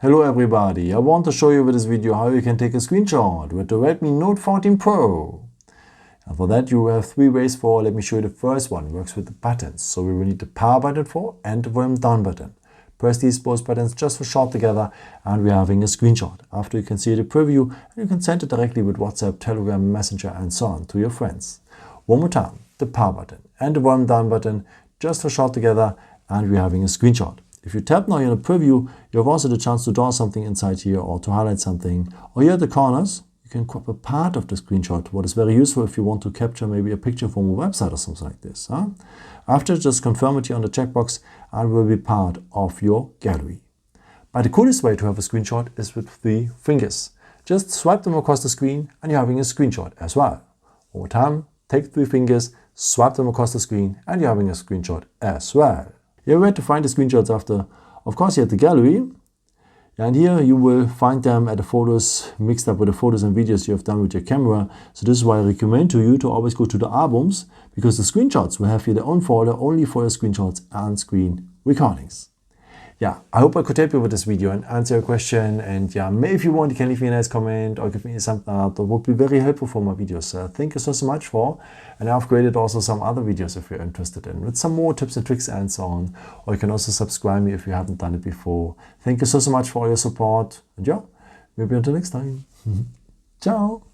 Hello everybody, I want to show you with this video how you can take a screenshot with the Redmi Note 14 Pro. And for that you have three ways for. Let me show you the first one. It works with the buttons. So we will need the power button for and the volume down button. Press these both buttons just for short together and we're having a screenshot. After you can see the preview and you can send it directly with WhatsApp, Telegram, Messenger and so on to your friends. One more time, the power button and the volume down button just for short together and we're having a screenshot. If you tap now in the preview, you have also the chance to draw something inside here or to highlight something. Or here at the corners, you can crop a part of the screenshot, what is very useful if you want to capture maybe a picture from a website or something like this. After, just confirm it here on the checkbox and it will be part of your gallery. But the coolest way to have a screenshot is with 3 fingers. Just swipe them across the screen and you're having a screenshot as well. One more time, take 3 fingers, swipe them across the screen and you're having a screenshot as well. Here where to find the screenshots after, of course, here at the gallery. And here you will find them at the photos mixed up with the photos and videos you have done with your camera. So this is why I recommend to you to always go to the albums, because the screenshots will have here their own folder only for your screenshots and screen recordings. Yeah, I hope I could help you with this video and answer your question. And yeah, maybe if you want, you can leave me a nice comment or give me some that would be very helpful for my videos. Thank you so much for. And I've created also some other videos if you're interested in, with some more tips and tricks and so on. Or you can also subscribe me if you haven't done it before. Thank you so much for all your support. And yeah, maybe until next time. Ciao.